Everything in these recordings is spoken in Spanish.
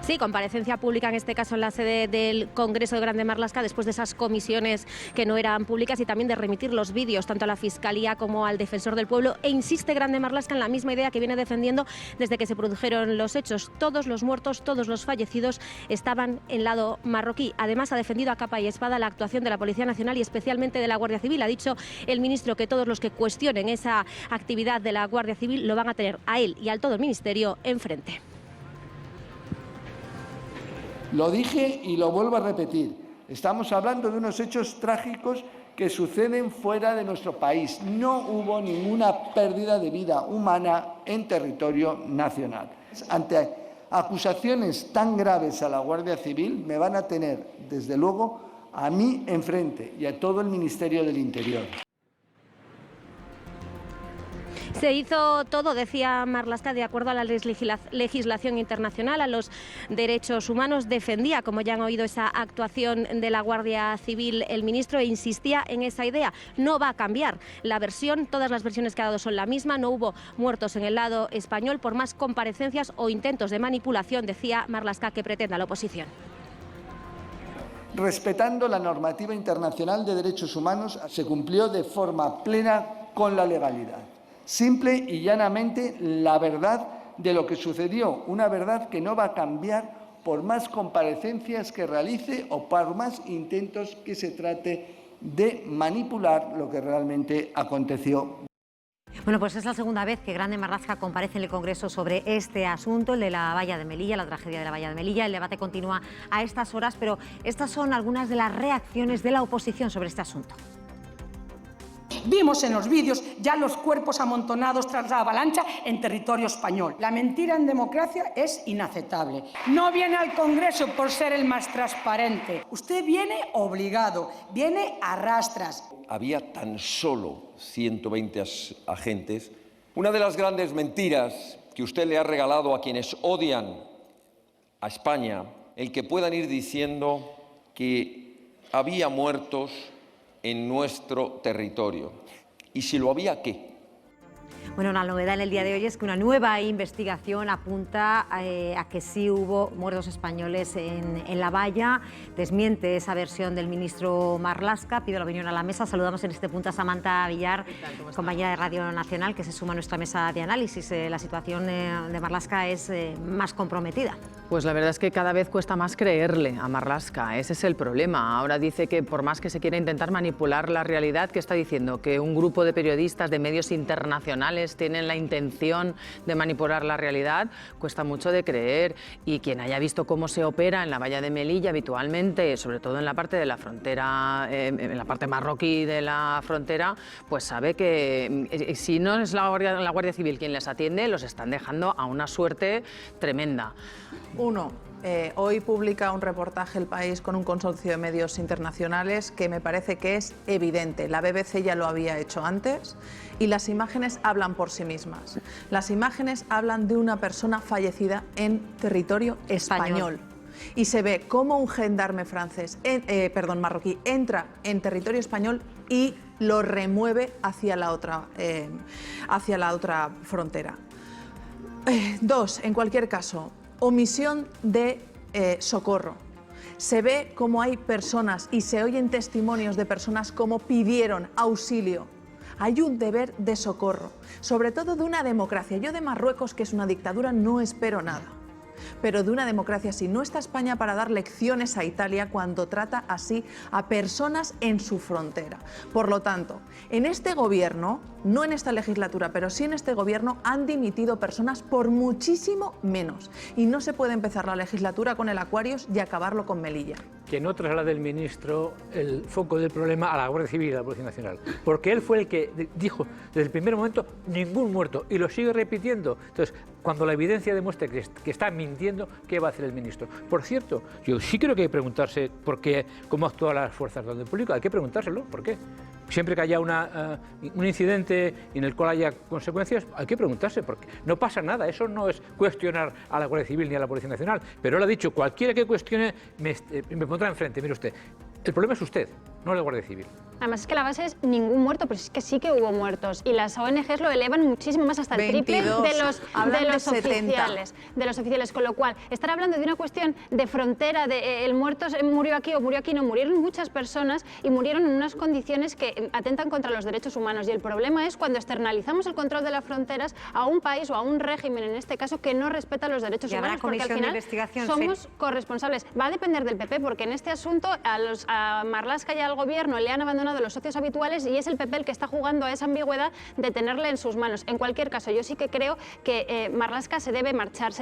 Sí, comparecencia pública en este caso en la sede del Congreso de Grande Marlaska después de esas comisiones que no eran públicas y también de remitir los vídeos tanto a la Fiscalía como al Defensor del Pueblo, e insiste Grande Marlaska en la misma idea que viene defendiendo desde que se produjeron los hechos. Todos los muertos, todos los fallecidos estaban en lado marroquí. Además, ha defendido a capa y espada la actuación de la Policía Nacional y especialmente de la Guardia Civil. Ha dicho el ministro que todos los que cuestionen esa actividad de la Guardia Civil lo van a tener a él y al todo el ministerio enfrente. Lo dije y lo vuelvo a repetir. Estamos hablando de unos hechos trágicos que suceden fuera de nuestro país. No hubo ninguna pérdida de vida humana en territorio nacional. Ante acusaciones tan graves a la Guardia Civil, me van a tener, desde luego, a mí enfrente y a todo el Ministerio del Interior. Se hizo todo, decía Marlaska, de acuerdo a la legislación internacional, a los derechos humanos. Defendía, como ya han oído, esa actuación de la Guardia Civil el ministro e insistía en esa idea. No va a cambiar la versión, todas las versiones que ha dado son la misma. No hubo muertos en el lado español por más comparecencias o intentos de manipulación, decía Marlaska, que pretenda la oposición. Respetando la normativa internacional de derechos humanos, se cumplió de forma plena con la legalidad. Simple y llanamente la verdad de lo que sucedió, una verdad que no va a cambiar por más comparecencias que realice o por más intentos que se trate de manipular lo que realmente aconteció. Bueno, pues es la segunda vez que Grande Marlaska comparece en el Congreso sobre este asunto, el de la valla de Melilla, la tragedia de la valla de Melilla. El debate continúa a estas horas, pero estas son algunas de las reacciones de la oposición sobre este asunto. Vimos en los vídeos ya los cuerpos amontonados tras la avalancha en territorio español. La mentira en democracia es inaceptable. No viene al Congreso por ser el más transparente. Usted viene obligado, viene a rastras. Había tan solo 120 agentes. Una de las grandes mentiras que usted le ha regalado a quienes odian a España, el que puedan ir diciendo que había muertos en nuestro territorio. ¿Y si lo había, qué? Bueno, la novedad en el día de hoy es que una nueva investigación apunta a que sí hubo muertos españoles en la valla. Desmiente esa versión del ministro Marlaska. Pido la opinión a la mesa. Saludamos en este punto a Samantha Villar, compañera de Radio Nacional, que se suma a nuestra mesa de análisis. La situación de Marlaska es más comprometida. Pues la verdad es que cada vez cuesta más creerle a Marlaska. Ese es el problema. Ahora dice que por más que se quiera intentar manipular la realidad, ¿qué está diciendo? Que un grupo de periodistas de medios internacionales tienen la intención de manipular la realidad. Cuesta mucho de creer, y quien haya visto cómo se opera en la valla de Melilla habitualmente, sobre todo en la parte de la frontera, en la parte marroquí de la frontera, pues sabe que si no es la Guardia Civil quien les atiende, los están dejando a una suerte tremenda. Hoy publica un reportaje El País con un consorcio de medios internacionales que me parece que es evidente. La BBC ya lo había hecho antes y las imágenes hablan por sí mismas. Las imágenes hablan de una persona fallecida en territorio español. Y se ve cómo un gendarme marroquí entra en territorio español y lo remueve hacia la otra frontera. En cualquier caso, omisión de socorro. Se ve cómo hay personas y se oyen testimonios de personas cómo pidieron auxilio. Hay un deber de socorro, sobre todo de una democracia. Yo de Marruecos, que es una dictadura, no espero nada. Pero de una democracia sí. No está España para dar lecciones a Italia cuando trata así a personas en su frontera. Por lo tanto, en este gobierno, no en esta legislatura, pero sí en este gobierno, han dimitido personas por muchísimo menos. Y no se puede empezar la legislatura con el Aquarius y acabarlo con Melilla. Que no traslade el ministro el foco del problema a la Guardia Civil y a la Policía Nacional. Porque él fue el que dijo desde el primer momento ningún muerto y lo sigue repitiendo. Entonces, cuando la evidencia demuestre que está mintiendo, ¿qué va a hacer el ministro? Por cierto, yo sí creo que hay que preguntarse por qué, cómo actúan las fuerzas de orden público. Hay que preguntárselo, ¿por qué? Siempre que haya un incidente en el cual haya consecuencias, hay que preguntarse, porque no pasa nada. Eso no es cuestionar a la Guardia Civil ni a la Policía Nacional. Pero él ha dicho, cualquiera que cuestione me pondrá enfrente. Mire usted, el problema es usted. no la Guardia Civil. Además es que la base es ningún muerto, pero es que sí que hubo muertos. Y las ONGs lo elevan muchísimo más, hasta el 22, triple de los 70. oficiales. Con lo cual, estar hablando de una cuestión de frontera, de el muerto murió aquí o murió aquí, no, murieron muchas personas y murieron en unas condiciones que atentan contra los derechos humanos. Y el problema es cuando externalizamos el control de las fronteras a un país o a un régimen, en este caso, que no respeta los derechos humanos, porque al final somos corresponsables. Va a depender del PP, porque en este asunto a Marlaska y al gobierno le han abandonado de los socios habituales y es el PP el que está jugando a esa ambigüedad de tenerle en sus manos. En cualquier caso, yo sí que creo que Marlaska se debe marchar.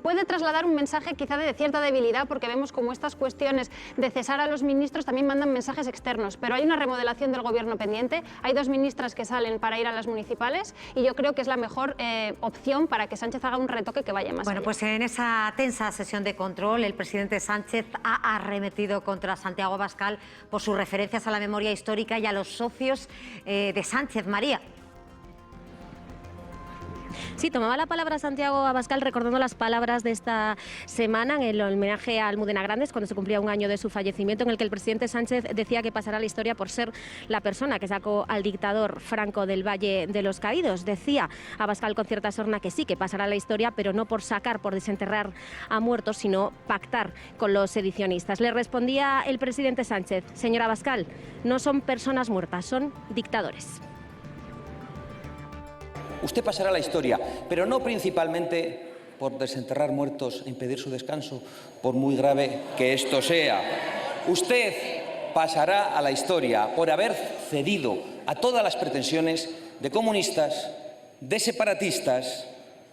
Puede trasladar un mensaje quizá de cierta debilidad, porque vemos como estas cuestiones de cesar a los ministros también mandan mensajes externos, pero hay una remodelación del gobierno pendiente, hay 2 ministras que salen para ir a las municipales y yo creo que es la mejor opción para que Sánchez haga un retoque que vaya más allá. Bueno, pues en esa tensa sesión de control, el presidente Sánchez ha arremetido contra Santiago Abascal por sus referencias a la memoria histórica y a los socios de Sánchez. María. Sí, tomaba la palabra Santiago Abascal recordando las palabras de esta semana en el homenaje a Almudena Grandes, cuando se cumplía un año de su fallecimiento, en el que el presidente Sánchez decía que pasará a la historia por ser la persona que sacó al dictador Franco del Valle de los Caídos. Decía Abascal con cierta sorna que sí, que pasará a la historia, pero no por sacar, por desenterrar a muertos, sino pactar con los sedicionistas. Le respondía el presidente Sánchez: señor Abascal, no son personas muertas, son dictadores. Usted pasará a la historia, pero no principalmente por desenterrar muertos e impedir su descanso, por muy grave que esto sea. Usted pasará a la historia por haber cedido a todas las pretensiones de comunistas, de separatistas,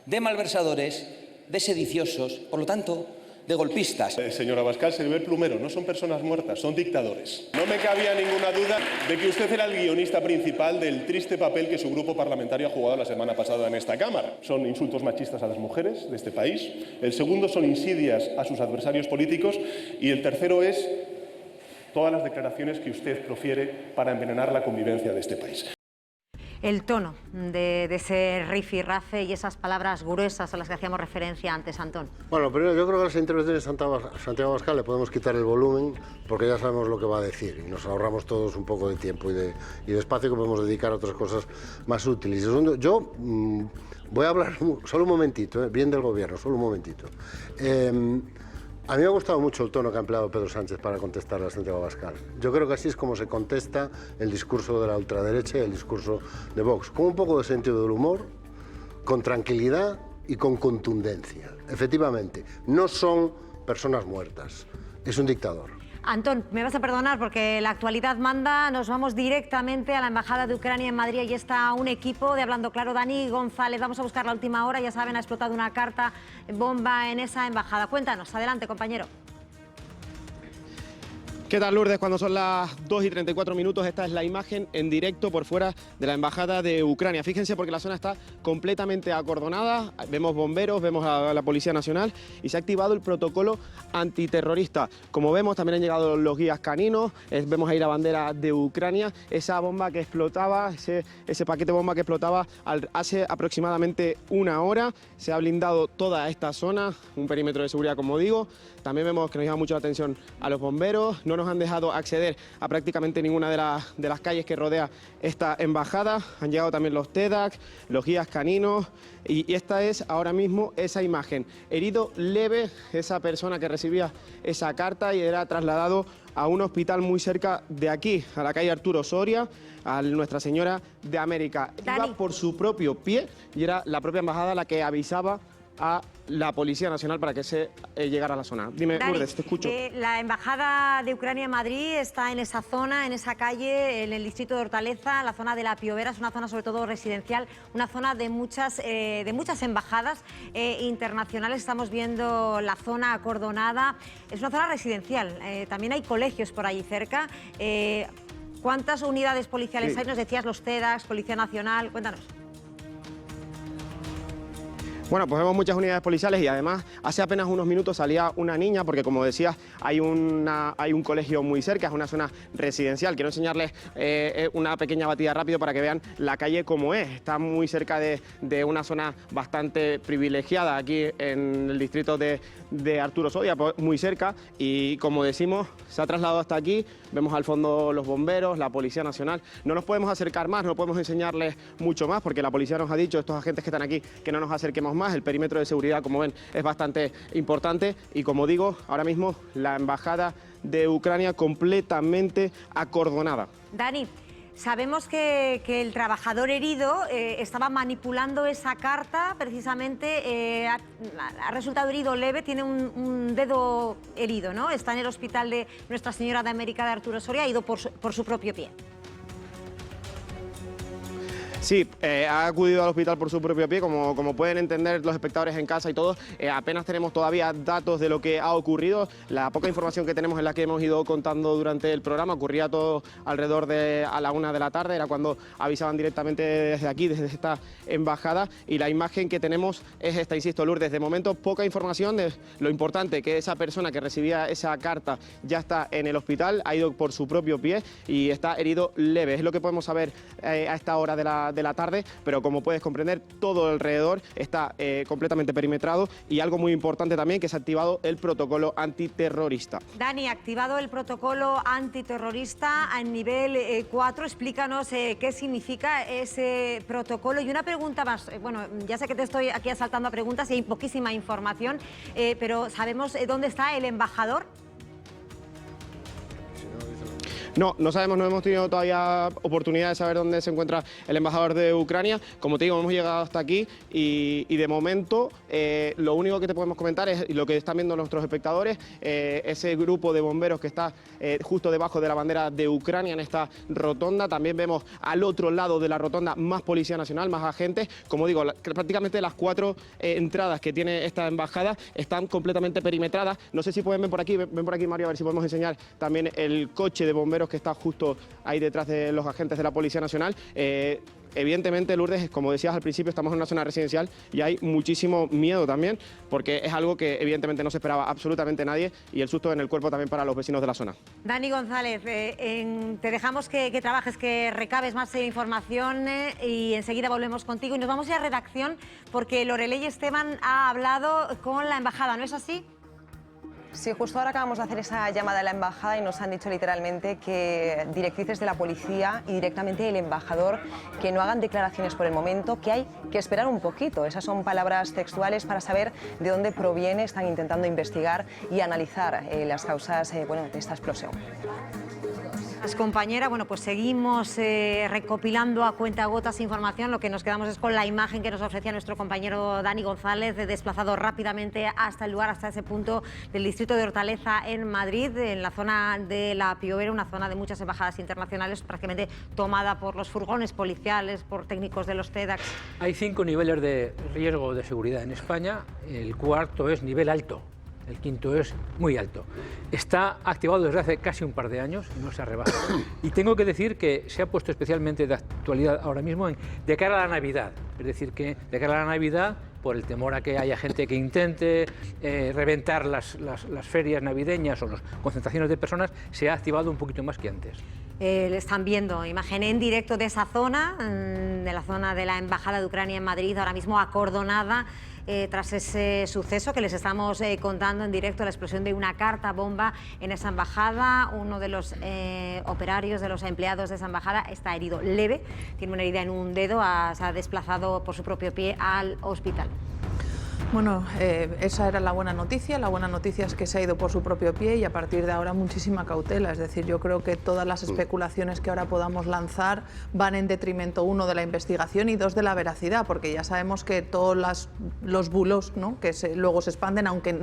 de malversadores, de sediciosos, por lo tanto, de golpistas. Señor Abascal, se le ve el plumero, no son personas muertas, son dictadores. No me cabía ninguna duda de que usted era el guionista principal del triste papel que su grupo parlamentario ha jugado la semana pasada en esta Cámara. Son insultos machistas a las mujeres de este país, el segundo son insidias a sus adversarios políticos y el tercero es todas las declaraciones que usted profiere para envenenar la convivencia de este país. El tono de ese rifirrafe y esas palabras gruesas a las que hacíamos referencia antes, Antón. Bueno, primero yo creo que a las intervenciones de Santiago Abascal le podemos quitar el volumen porque ya sabemos lo que va a decir y nos ahorramos todos un poco de tiempo y de espacio que podemos dedicar a otras cosas más útiles. Yo voy a hablar solo un momentito, bien del gobierno, solo un momentito. A mí me ha gustado mucho el tono que ha empleado Pedro Sánchez para contestar a Santiago Abascal. Yo creo que así es como se contesta el discurso de la ultraderecha y el discurso de Vox, con un poco de sentido del humor, con tranquilidad y con contundencia. Efectivamente, no son personas muertas, es un dictador. Antón, me vas a perdonar porque la actualidad manda. Nos vamos directamente a la Embajada de Ucrania en Madrid. Allí está un equipo de Hablando Claro. Dani González, vamos a buscar la última hora. Ya saben, ha explotado una carta bomba en esa embajada. Cuéntanos, adelante, compañero. ¿Qué tal, Lourdes? Cuando son las 2:34, esta es la imagen en directo por fuera de la Embajada de Ucrania. Fíjense porque la zona está completamente acordonada, vemos bomberos, vemos a la Policía Nacional y se ha activado el protocolo antiterrorista. Como vemos, también han llegado los guías caninos, vemos ahí la bandera de Ucrania, esa bomba que explotaba, ese paquete bomba que explotaba hace aproximadamente una hora. Se ha blindado toda esta zona, un perímetro de seguridad, como digo. También vemos que nos llama mucho la atención a los bomberos, no nos han dejado acceder a prácticamente ninguna de las calles que rodea esta embajada. Han llegado también los TEDx, los guías caninos y esta es ahora mismo esa imagen. Herido leve esa persona que recibía esa carta y era trasladado a un hospital muy cerca de aquí, a la calle Arturo Soria, a Nuestra Señora de América. Iba por su propio pie y era la propia embajada la que avisaba a la Policía Nacional para que se llegara a la zona. Dime, Dani, Lourdes, te escucho. La Embajada de Ucrania en Madrid está en esa zona, en esa calle, en el distrito de Hortaleza, la zona de la Piovera. Es una zona sobre todo residencial, una zona de muchas embajadas internacionales. Estamos viendo la zona acordonada. Es una zona residencial. También hay colegios por allí cerca. ¿Cuántas unidades policiales hay? Nos decías los TEDx, Policía Nacional. Cuéntanos. Bueno, pues vemos muchas unidades policiales y además hace apenas unos minutos salía una niña, porque como decías, hay un colegio muy cerca, es una zona residencial. Quiero enseñarles una pequeña batida rápido para que vean la calle como es. Está muy cerca de una zona bastante privilegiada aquí en el distrito de Arturo Soria, muy cerca, y como decimos, se ha trasladado hasta aquí. Vemos al fondo los bomberos, la Policía Nacional. No nos podemos acercar más, no podemos enseñarles mucho más, porque la policía nos ha dicho, estos agentes que están aquí, que no nos acerquemos más. El perímetro de seguridad, como ven, es bastante importante y, como digo, ahora mismo la embajada de Ucrania completamente acordonada. Dani, sabemos que el trabajador herido estaba manipulando esa carta, precisamente ha resultado herido leve, tiene un dedo herido, ¿no? Está en el hospital de Nuestra Señora de América de Arturo Soria, ha ido por su propio pie. Sí, ha acudido al hospital por su propio pie, como pueden entender los espectadores en casa y todos. Apenas tenemos todavía datos de lo que ha ocurrido. La poca información que tenemos es la que hemos ido contando durante el programa. Ocurría todo alrededor de a la 1 de la tarde, era cuando avisaban directamente desde aquí, desde esta embajada. Y la imagen que tenemos es esta, insisto, Lourdes. De momento, poca información de lo importante, que esa persona que recibía esa carta ya está en el hospital, ha ido por su propio pie y está herido leve. Es lo que podemos saber a esta hora de la tarde, pero como puedes comprender, todo alrededor está completamente perimetrado, y algo muy importante también, que se ha activado el protocolo antiterrorista. Dani, activado el protocolo antiterrorista a nivel 4, explícanos qué significa ese protocolo. Y una pregunta más, bueno, ya sé que te estoy aquí asaltando a preguntas y hay poquísima información, pero ¿sabemos dónde está el embajador? No sabemos, no hemos tenido todavía oportunidad de saber dónde se encuentra el embajador de Ucrania. Como te digo, hemos llegado hasta aquí y de momento lo único que te podemos comentar es lo que están viendo nuestros espectadores, ese grupo de bomberos que está justo debajo de la bandera de Ucrania en esta rotonda. También vemos al otro lado de la rotonda más Policía Nacional, más agentes. Como digo, prácticamente las 4 entradas que tiene esta embajada están completamente perimetradas. No sé si pueden ver por aquí, ven por aquí, Mario, a ver si podemos enseñar también el coche de bomberos que está justo ahí detrás de los agentes de la Policía Nacional. Evidentemente, Lourdes, como decías al principio, estamos en una zona residencial y hay muchísimo miedo también, porque es algo que evidentemente no se esperaba absolutamente nadie, y el susto en el cuerpo también para los vecinos de la zona. Dani González, te dejamos que trabajes, que recabes más información y enseguida volvemos contigo. Y nos vamos ya a redacción, porque Lorelei Esteban ha hablado con la embajada, ¿no es así? Sí, justo ahora acabamos de hacer esa llamada a la embajada y nos han dicho literalmente que directrices de la policía y directamente el embajador que no hagan declaraciones por el momento, que hay que esperar un poquito. Esas son palabras textuales para saber de dónde proviene. Están intentando investigar y analizar las causas de esta explosión. Compañera, bueno, pues seguimos recopilando a cuentagotas información. Lo que nos quedamos es con la imagen que nos ofrecía nuestro compañero Dani González, desplazado rápidamente hasta el lugar, hasta ese punto del distrito de Hortaleza en Madrid, en la zona de la Piovera, una zona de muchas embajadas internacionales, prácticamente tomada por los furgones policiales, por técnicos de los TEDx. Hay 5 niveles de riesgo de seguridad en España. El cuarto es nivel alto. El quinto es muy alto. Está activado desde hace casi un par de años y no se ha rebajado. Y tengo que decir que se ha puesto especialmente de actualidad ahora mismo de cara a la Navidad. Es decir, que de cara a la Navidad, por el temor a que haya gente que intente reventar las ferias navideñas o las concentraciones de personas, se ha activado un poquito más que antes. Le están viendo imagen en directo de esa zona, de la zona de la Embajada de Ucrania en Madrid, ahora mismo acordonada tras ese suceso que les estamos contando en directo, la explosión de una carta bomba en esa embajada. Uno de los operarios, de los empleados de esa embajada, está herido leve, tiene una herida en un dedo, se ha desplazado por su propio pie al hospital. Bueno, esa era la buena noticia. La buena noticia es que se ha ido por su propio pie y a partir de ahora muchísima cautela. Es decir, yo creo que todas las especulaciones que ahora podamos lanzar van en detrimento, 1, de la investigación y 2, de la veracidad, porque ya sabemos que todos los bulos, ¿no?, que luego se expanden, aunque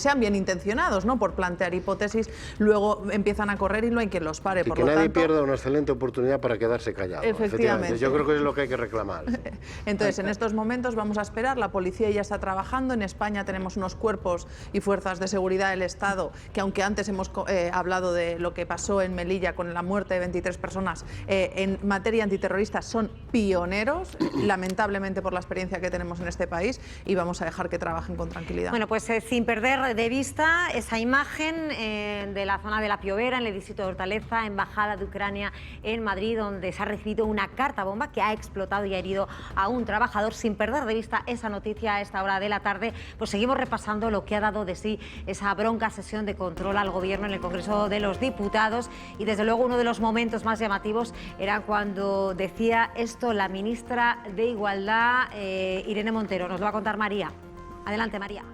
sean bien intencionados, ¿no?, por plantear hipótesis, luego empiezan a correr y no hay quien los pare. Y por que nadie pierda una excelente oportunidad para quedarse callado. Efectivamente. Yo creo que es lo que hay que reclamar. Entonces, en estos momentos vamos a esperar. La policía ya está trabajando. En España tenemos unos cuerpos y fuerzas de seguridad del Estado que, aunque antes hemos hablado de lo que pasó en Melilla con la muerte de 23 personas, en materia antiterrorista son pioneros, lamentablemente por la experiencia que tenemos en este país, y vamos a dejar que trabajen con tranquilidad. Bueno, pues sin perder de vista esa imagen de la zona de La Piovera, en el distrito de Hortaleza, embajada de Ucrania en Madrid, donde se ha recibido una carta bomba que ha explotado y ha herido a un trabajador. Sin perder de vista esa noticia a esta hora de la tarde, pues seguimos repasando lo que ha dado de sí esa bronca sesión de control al Gobierno en el Congreso de los Diputados, y desde luego uno de los momentos más llamativos era cuando decía esto la ministra de Igualdad, Irene Montero. Nos lo va a contar María. Adelante, María.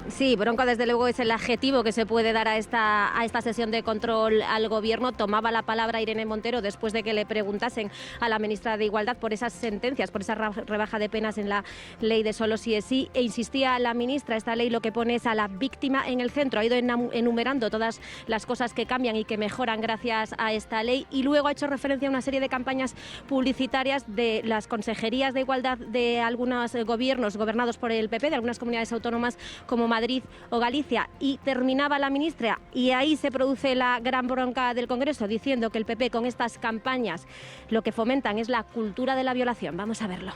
Sí, bronca desde luego es el adjetivo que se puede dar a esta sesión de control al Gobierno. Tomaba la palabra Irene Montero después de que le preguntasen a la ministra de Igualdad por esas sentencias, por esa rebaja de penas en la ley de solo sí es sí, e insistía la ministra, esta ley lo que pone es a la víctima en el centro. Ha ido enumerando todas las cosas que cambian y que mejoran gracias a esta ley, y luego ha hecho referencia a una serie de campañas publicitarias de las consejerías de igualdad de algunos gobiernos gobernados por el PP, de algunas comunidades autónomas como Madrid o Galicia, y terminaba la ministra, y ahí se produce la gran bronca del Congreso, diciendo que el PP con estas campañas lo que fomentan es la cultura de la violación. Vamos a verlo.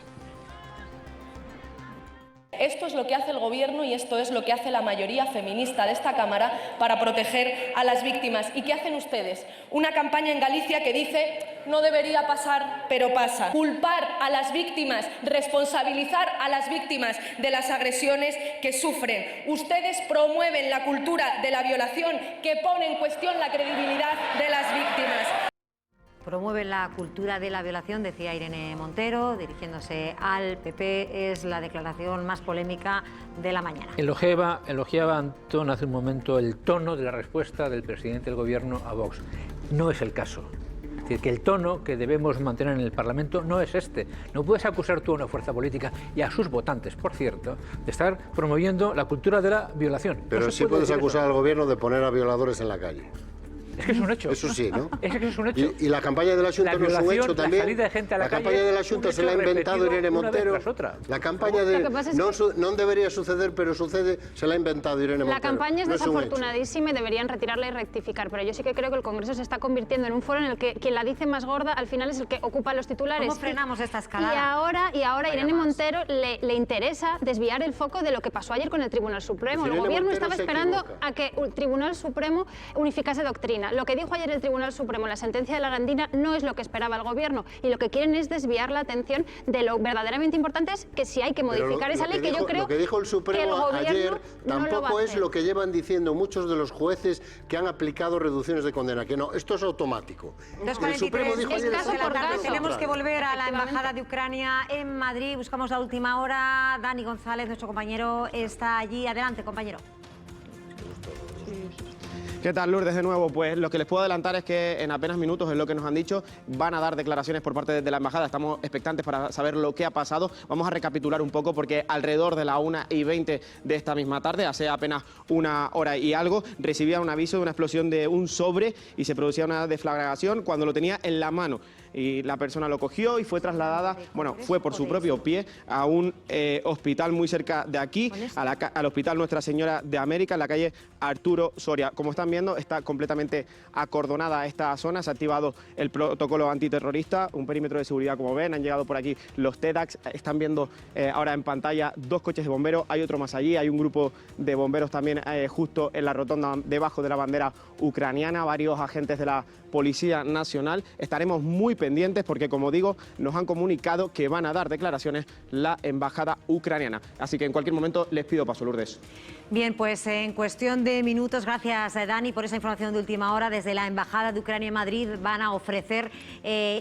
Esto es lo que hace el Gobierno y esto es lo que hace la mayoría feminista de esta Cámara para proteger a las víctimas. ¿Y qué hacen ustedes? Una campaña en Galicia que dice no debería pasar, pero pasa. Culpar a las víctimas, responsabilizar a las víctimas de las agresiones que sufren. Ustedes promueven la cultura de la violación que pone en cuestión la credibilidad de las víctimas. Promueve la cultura de la violación, decía Irene Montero, dirigiéndose al PP. Es la declaración más polémica de la mañana. Elogiaba Antón hace un momento el tono de la respuesta del presidente del Gobierno a Vox. No es el caso. Es decir, que el tono que debemos mantener en el Parlamento no es este. No puedes acusar tú a una fuerza política y a sus votantes, por cierto, de estar promoviendo la cultura de la violación. Pero sí puedes acusar al Gobierno de poner a violadores en la calle. Es que es un hecho. Eso sí, ¿no? Es que es un hecho. Y la campaña de la Junta no es un hecho también. La salida de gente a la campaña de la Junta se la ha inventado Irene Montero. La campaña de no debería suceder, pero sucede, se la ha inventado Irene Montero. La campaña es desafortunadísima y deberían retirarla y rectificar, pero yo sí que creo que el Congreso se está convirtiendo en un foro en el que quien la dice más gorda al final es el que ocupa los titulares. ¿Cómo frenamos esta escalada? Y ahora a Irene Montero le interesa desviar el foco de lo que pasó ayer con el Tribunal Supremo. El Gobierno estaba esperando a que el Tribunal Supremo unificase doctrina. Lo que dijo ayer el Tribunal Supremo, la sentencia de la Arandina, no es lo que esperaba el Gobierno, y lo que quieren es desviar la atención de lo verdaderamente importante, es que si hay que modificar esa ley, que yo creo que lo que dijo el Supremo ayer tampoco es lo que llevan diciendo muchos de los jueces que han aplicado reducciones de condena, que no, esto es automático. El Supremo dijo ayer tenemos que volver a la Embajada de Ucrania en Madrid. Buscamos la última hora. Dani González, nuestro compañero, está allí. Adelante, compañero. ¿Qué tal, Lourdes? De nuevo, pues lo que les puedo adelantar es que en apenas minutos, es lo que nos han dicho, van a dar declaraciones por parte de la Embajada. Estamos expectantes para saber lo que ha pasado. Vamos a recapitular un poco porque alrededor de la 1:20 de esta misma tarde, hace apenas una hora y algo, recibía un aviso de una explosión de un sobre y se producía una deflagración cuando lo tenía en la mano. Y la persona lo cogió y fue trasladada, bueno, fue por su propio pie a un hospital muy cerca de aquí, al Hospital Nuestra Señora de América, en la calle Arturo Soria. Como están viendo, está completamente acordonada esta zona, se ha activado el protocolo antiterrorista, un perímetro de seguridad, como ven, han llegado por aquí los TEDx, están viendo ahora en pantalla 2 coches de bomberos, hay otro más allí, hay un grupo de bomberos también justo en la rotonda debajo de la bandera ucraniana, varios agentes de la Policía Nacional. Estaremos muy pendientes porque, como digo, nos han comunicado que van a dar declaraciones la embajada ucraniana. Así que en cualquier momento les pido paso, Lourdes. Bien, pues en cuestión de minutos, gracias Dani por esa información de última hora. Desde la Embajada de Ucrania en Madrid van a ofrecer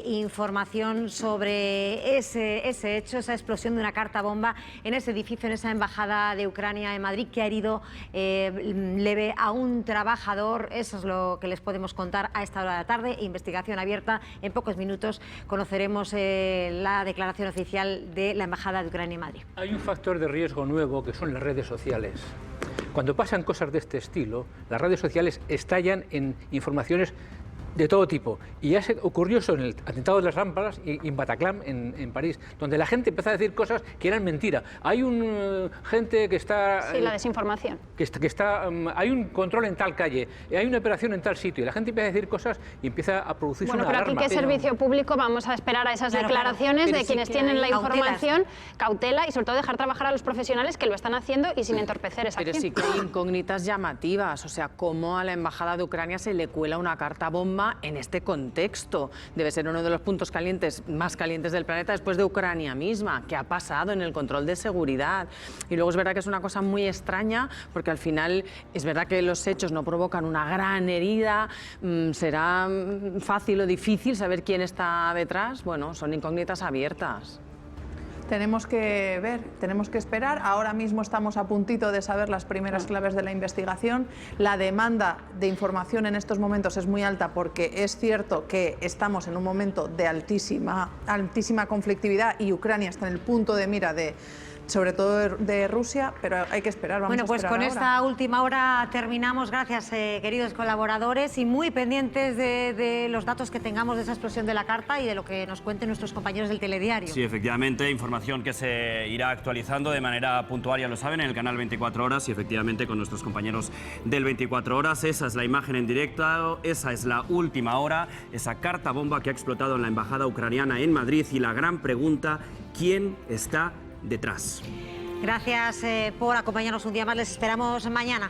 información sobre ese hecho, esa explosión de una carta bomba en ese edificio, en esa Embajada de Ucrania en Madrid, que ha herido leve a un trabajador. Eso es lo que les podemos contar a esta hora de la tarde. Investigación abierta. En pocos minutos conoceremos la declaración oficial de la Embajada de Ucrania en Madrid. Hay un factor de riesgo nuevo que son las redes sociales. Cuando pasan cosas de este estilo, las redes sociales estallan en informaciones de todo tipo. Y ya se ocurrió eso en el atentado de las Ramblas y en Bataclan, en París, donde la gente empezó a decir cosas que eran mentira. Hay gente que está... Sí, la desinformación. Hay un control en tal calle, hay una operación en tal sitio, y la gente empieza a decir cosas y empieza a producirse una alarma. Bueno, pero aquí, ¿qué servicio público? Vamos a esperar a esas declaraciones de quienes tienen la información, cautela y sobre todo dejar trabajar a los profesionales que lo están haciendo y sin entorpecer esa acción. Pero sí que hay incógnitas llamativas, o sea, cómo a la Embajada de Ucrania se le cuela una carta bomba en este contexto. Debe ser uno de los puntos más calientes del planeta después de Ucrania misma. ¿Qué ha pasado en el control de seguridad? Y luego es verdad que es una cosa muy extraña, porque al final es verdad que los hechos no provocan una gran herida. ¿Será fácil o difícil saber quién está detrás? Bueno, son incógnitas abiertas. Tenemos que ver, tenemos que esperar. Ahora mismo estamos a puntito de saber las primeras claves de la investigación. La demanda de información en estos momentos es muy alta porque es cierto que estamos en un momento de altísima conflictividad y Ucrania está en el punto de mira sobre todo de Rusia, pero hay que esperar. Bueno, pues con esta última hora terminamos. Gracias, queridos colaboradores, y muy pendientes de los datos que tengamos de esa explosión de la carta y de lo que nos cuenten nuestros compañeros del telediario. Sí, efectivamente, información que se irá actualizando de manera puntual, ya lo saben, en el canal 24 Horas y efectivamente con nuestros compañeros del 24 Horas. Esa es la imagen en directo, esa es la última hora, esa carta bomba que ha explotado en la embajada ucraniana en Madrid y la gran pregunta, ¿quién está detrás? Gracias por acompañarnos un día más. Les esperamos mañana.